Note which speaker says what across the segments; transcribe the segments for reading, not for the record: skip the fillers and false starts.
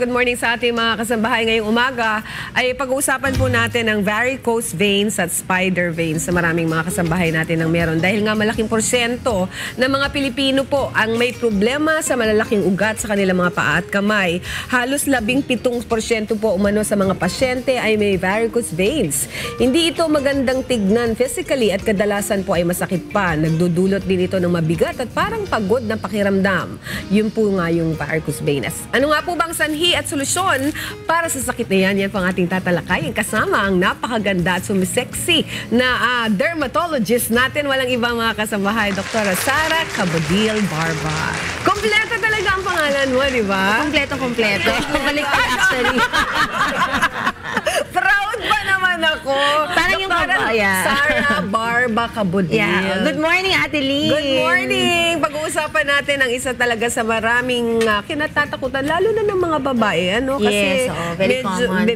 Speaker 1: Good morning sa ating mga kasambahay ngayong umaga. Ay pag-uusapan po natin ang varicose veins at spider veins sa maraming mga kasambahay natin ang meron. Dahil nga malaking porsyento ng mga Pilipino po ang may problema sa malalaking ugat sa kanilang mga paa at kamay. Halos 17% po umano sa mga pasyente ay may varicose veins. Hindi ito magandang tignan physically at kadalasan po ay masakit pa. Nagdudulot din ito ng mabigat at parang pagod na pakiramdam. Yun po nga yung varicose veins. Ano nga po bang sanhi at solusyon para sa sakit na yan? Yan po ang ating tatalakayin kasama ang napakaganda at sumisexy na dermatologist natin. Walang ibang mga kasambahay, Dr. Sara Cabudil Barba. Kompleto talaga ang pangalan mo, di ba?
Speaker 2: Kompleto. Balik ka actually.
Speaker 1: Proud ba naman ako?
Speaker 2: Parang yung
Speaker 1: Sara Barba Cabudil.
Speaker 2: Yeah. Good morning, Ate Lee.
Speaker 1: Good morning. Pag-uusapan natin ang isa talaga sa maraming kinatatakutan, lalo na ng mga babae. Ano? Kasi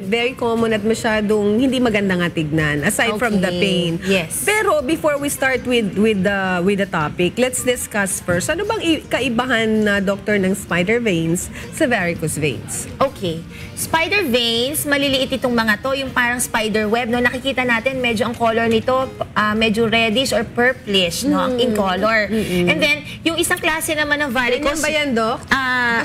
Speaker 1: very common at masyadong hindi maganda nga tignan. Aside from the pain.
Speaker 2: Yes.
Speaker 1: Pero before we start with the topic, let's discuss first. Ano bang kaibahan na doctor ng spider veins sa varicose veins?
Speaker 2: Okay. Spider veins, maliliit itong mga to, yung parang spider web, no? Nakikita natin medyo ang color nito, medyo reddish or purplish, no? In color. And then, yung isang klase naman ng varicose.
Speaker 1: Ganyan ba yan, Doc?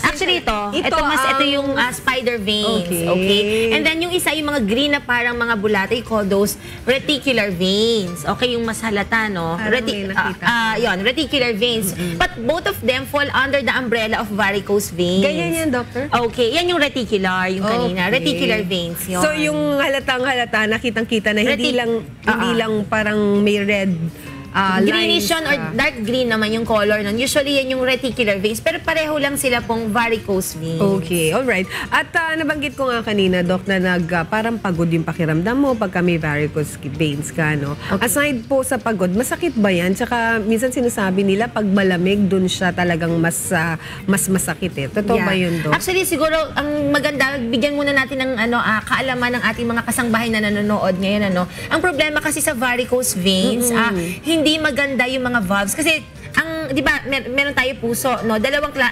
Speaker 2: Actually, ito yung spider veins. Okay. And then, yung isa, yung mga green na parang mga bulate, you call those reticular veins. Okay, yung mas halata, no? Yun, reticular veins. But both of them fall under the umbrella of varicose veins.
Speaker 1: Ganyan yan, Doctor?
Speaker 2: Okay, yan yung reticular, yung kanina. Reticular veins, yun.
Speaker 1: So, yung halatang-halata, nakitang-kita na hindi lang parang may red
Speaker 2: greenish yun or dark green naman yung color nun. Usually, yan yung reticular veins. Pero pareho lang sila pong varicose veins.
Speaker 1: Okay, alright. At nabanggit ko nga kanina, Doc, na parang pagod yung pakiramdam mo pagka may varicose veins ka, no? Okay. Aside po sa pagod, masakit ba yan? Tsaka minsan sinasabi nila, pag malamig, dun siya talagang mas masakit eh. Totoo ba yun, Doc?
Speaker 2: Actually, siguro, ang maganda, bigyan muna natin ng kaalaman ng ating mga kasangbahay na nanonood ngayon. Ang problema kasi sa varicose veins, hindi maganda yung mga valves kasi ang 'di ba meron tayo puso, no?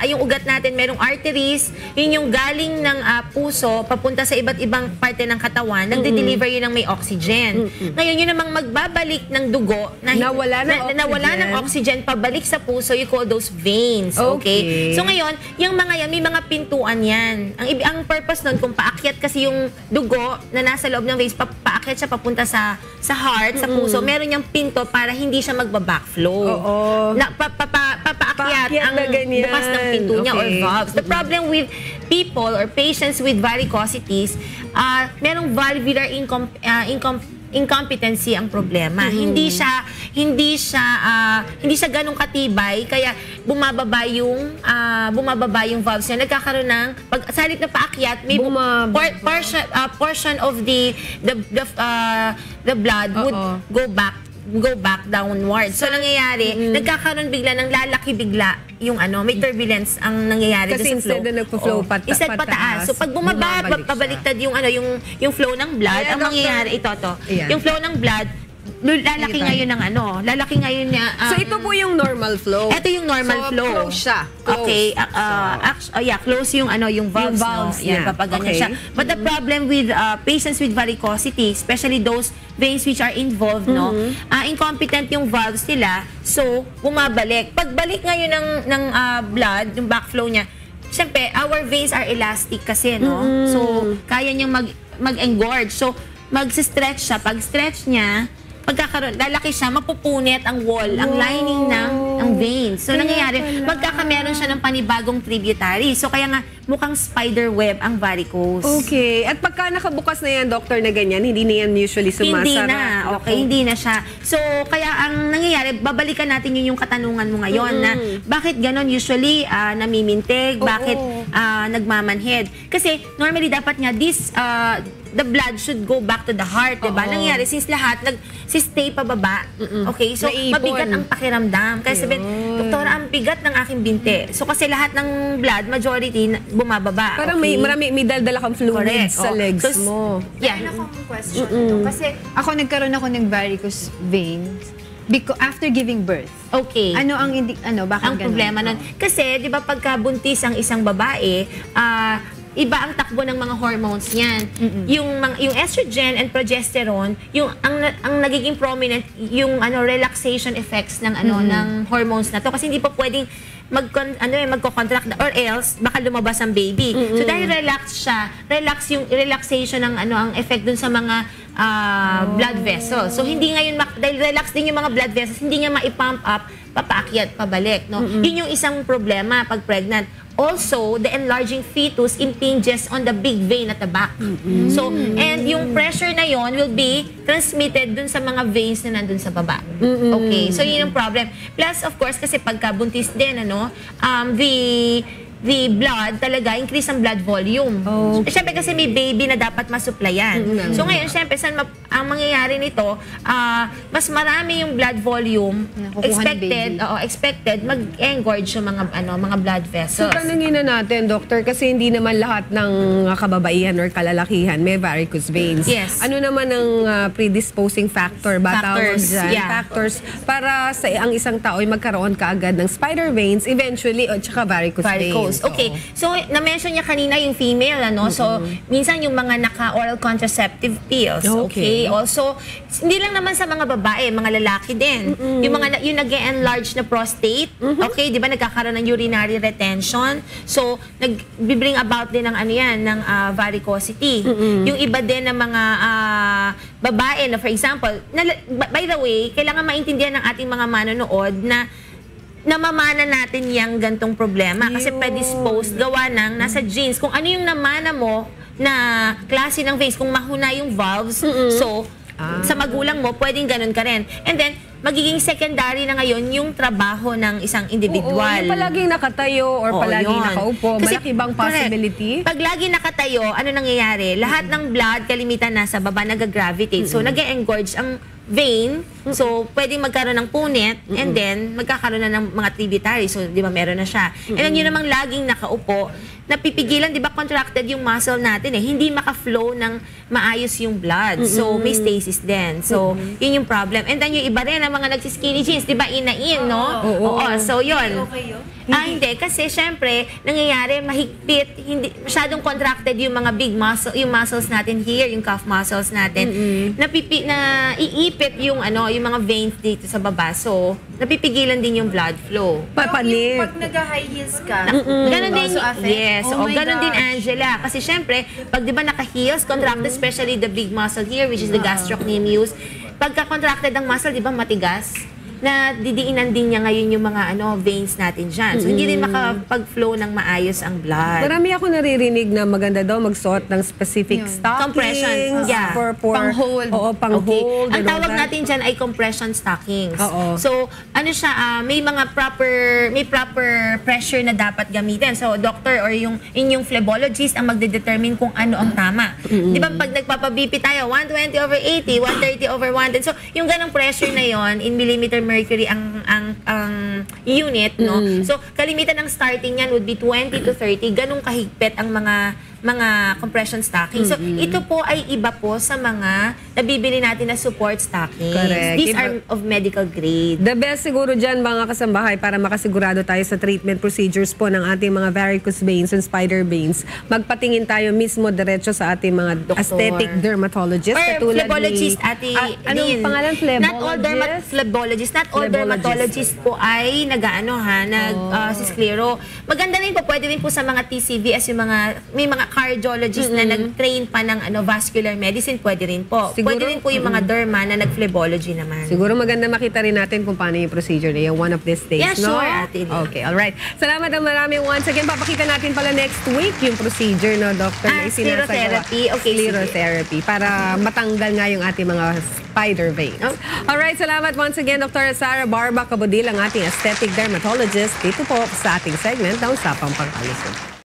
Speaker 2: Yung ugat natin merong arteries, yun yung galing ng puso papunta sa iba't ibang parte ng katawan, nagde-deliver yun ng may oxygen. Ngayon yun namang magbabalik ng dugo na nawala ng oxygen pabalik sa puso, you call those veins. Okay? So ngayon, yung mga yan may mga pintuan yan. Ang purpose nun kung paakyat kasi yung dugo na nasa loob ng veins, paakyat siya papunta sa heart, sa puso, meron yung pinto para hindi siya magba-backflow. Papaakyat ang bukas ng pinto niya or valves. The problem with people or patients with varicosities, merong valvular incompetency ang problema. Hindi siya ganong katibay kaya bumababa yung valves niya. Nagkakaroon ng sa halip na paakyat, may portion of the blood would go back downward. So, nangyayari, nagkakaroon bigla ng lalaki bigla yung may turbulence ang nangyayari
Speaker 1: kasi instead na nagpo-flow
Speaker 2: pataas. So, pag bumaba, pabaliktad yung flow ng blood, ang mangyayari, yung flow ng blood, lalaki ngayon ng lalaki ngayon niya.
Speaker 1: So, ito po yung normal flow?
Speaker 2: Ito yung normal flow.
Speaker 1: Close siya.
Speaker 2: Okay. Close yung valves. Yan, papaganyan siya. But the problem with patients with varicosity, especially those veins which are involved, incompetent yung valves nila, so, bumabalik. Pagbalik ngayon ng blood, yung backflow niya, syempre, our veins are elastic kasi, no? So, kaya niyang mag-engorge. So, mag-stretch siya. Pag-stretch niya, lalaki siya, mapupunit ang wall, ang lining ng veins. So, nangyayari, magkakameron siya ng panibagong tributary. So, kaya nga, mukhang spider web ang varicose.
Speaker 1: Okay. At pagka nakabukas na yan, Doctor, na ganyan, hindi na yan usually sumasara?
Speaker 2: Hindi na. Okay, hindi na siya. So, kaya ang nangyayari, babalikan natin yung katanungan mo ngayon na bakit ganon usually namimintig, bakit nagmamanhid. Kasi, normally, dapat nga, the blood should go back to the heart, diba? Nangyayari, since lahat nag-stay pababa, okay? So, mabigat ang pakiramdam. Kaya sabihin, Doktora, ang bigat ng aking binti. So, kasi lahat ng blood, majority, bumababa.
Speaker 1: Parang may daldala kang fluids sa legs mo.
Speaker 3: Meron akong question. Kasi ako nagkaroon ako ng varicose veins after giving birth.
Speaker 2: Okay.
Speaker 3: Bakit
Speaker 2: ang problema nun? Kasi, di ba, pagka buntis ang isang babae, iba ang takbo ng mga hormones niyan. Yung estrogen and progesterone, ang nagiging prominent yung relaxation effects ng ng hormones na to, kasi hindi pa pwedeng magko-contract or else baka lumabas ang baby. So dahil relax siya, yung relaxation ng ang effect dun sa mga blood vessels. So hindi ngayon dahil relax din yung mga blood vessels, hindi niya ma-pump up, papaakyat pabalik, no? Yun yung isang problema pag pregnant. Also, the enlarging fetus impinges on the big vein at the back. So, and yung pressure na yon will be transmitted dun sa mga veins na nandun sa baba. Okay, so yun yung problem. Plus, of course, kasi pagkabuntis din, the blood talaga, increase ang blood volume. Siyempre kasi may baby na dapat masuplayan. So ngayon, siyempre, ang mangyayari nito, mas marami yung blood volume expected mag-engorge yung mga blood vessels.
Speaker 1: So tanungin na natin, Doctor, kasi hindi naman lahat ng kababaihan or kalalakihan may varicose veins.
Speaker 2: Yes.
Speaker 1: Ano naman ang predisposing factor ba tawag dyan? Factors para sa ang isang tao ay magkaroon kaagad ng spider veins, eventually, o tsaka varicose veins.
Speaker 2: Okay. So, na-mention niya kanina yung female, So, minsan yung mga naka-oral contraceptive pills. Okay. Also, hindi lang naman sa mga babae, mga lalaki din. Yung nag-enlarge na prostate, okay, di ba, nagkakaroon ng urinary retention. So, nag-bring about din ng ng varicosity. Yung iba din ng mga babae na, for example, by the way, kailangan maintindihan ng ating mga manonood na namamana natin yung gantong problema kasi predisposed gawa ng nasa genes. Kung ano yung namana mo na klase ng veins, kung mahuna yung valves, so sa magulang mo, pwedeng ganun ka rin. And then, magiging secondary na ngayon yung trabaho ng isang individual.
Speaker 1: Yung palaging nakatayo or palaging nakaupo, malaki bang possibility?
Speaker 2: Pag lagi nakatayo, ano nangyayari? Lahat ng blood, kalimitan nasa baba, nag-gravitate. So, nag-engorge ang vein. So, pwedeng magkaroon ng punit and then magkakaroon na ng mga tributary. So, di ba, meron na siya. And then, yun namang laging nakaupo, napipigilan, di ba, contracted yung muscle natin Hindi maka-flow ng maayos yung blood. So, may stasis din. So, yun yung problem. And then, yung iba rin, ang mga nagsiskinny jeans, di ba, in-na-in, no? Oo. So, yun.
Speaker 3: Okay yun?
Speaker 2: Hindi. Kasi, syempre, nangyayari, mahigpit, hindi, masyadong contracted yung mga big muscle, yung muscles natin here, yung calf muscles natin, iipit yung, yung mga veins dito sa baba. So, napipigilan din yung blood flow.
Speaker 3: Yung pag nag-high heels ka,
Speaker 2: Ganon din,
Speaker 3: also affect?
Speaker 2: yes.
Speaker 3: Oh my
Speaker 2: Ganon din,
Speaker 3: gosh.
Speaker 2: Angela. Kasi syempre, pag di ba naka-heels, contracted, especially the big muscle here, which is the gastrocnemius. Pagka-contracted ang muscle, di ba matigas? Na didiinan din niya ngayon yung mga veins natin dyan. So, hindi rin makapag-flow ng maayos ang blood.
Speaker 1: Marami ako naririnig na maganda daw magsuot ng specific stockings.
Speaker 2: Compression. Yeah.
Speaker 1: For
Speaker 3: Pang-hold.
Speaker 1: Oo, pang-hold.
Speaker 2: Ang tawag natin dyan ay compression stockings.
Speaker 1: Oo.
Speaker 2: So, siya, may proper pressure na dapat gamitin. So, doctor or yung inyong phlebotomist ang magde-determine kung ano ang tama. Di ba, pag nagpapa-BP tayo, 120/80, 130/110. So, yung ganong pressure na yon in millimeter mercury ang unit, no? So, kalimitan ng starting niyan would be 20 to 30. Ganong kahigpit ang mga compression stockings. So, ito po ay iba po sa mga nabibili natin na support stockings.
Speaker 1: Correct.
Speaker 2: These are of medical grade.
Speaker 1: The best siguro dyan, mga kasambahay, para makasigurado tayo sa treatment procedures po ng ating mga varicose veins and spider veins, magpatingin tayo mismo diretso sa ating mga
Speaker 2: Doktor.
Speaker 1: aesthetic dermatologist.
Speaker 2: Or phlebologist,
Speaker 1: anong pangalan?
Speaker 2: Not all
Speaker 1: Phlebologist?
Speaker 2: Not all dermatologists po ay nag-sclero. Maganda rin po, pwede rin po sa mga TCVS, may mga cardiologist na nag-train pa ng vascular medicine, pwede rin po.
Speaker 1: Siguro,
Speaker 2: pwede rin po yung mga derma na nag-phlebology naman.
Speaker 1: Siguro maganda makita rin natin kung paano yung procedure na yung one of these days,
Speaker 2: Yeah,
Speaker 1: no?
Speaker 2: sure, Ate Lee.
Speaker 1: Okay, alright. Salamat ang marami once again. Papakita natin pala next week yung procedure, no, Doctor? Na isinasagawa.
Speaker 2: Sclerotherapy. Okay,
Speaker 1: Sclerotherapy. Para matanggal nga yung ating mga spider veins. Alright, salamat once again, Dr. Sara Barba Cabudil, ang ating aesthetic dermatologist dito po sa ating segment na Usapang Pangkalusog.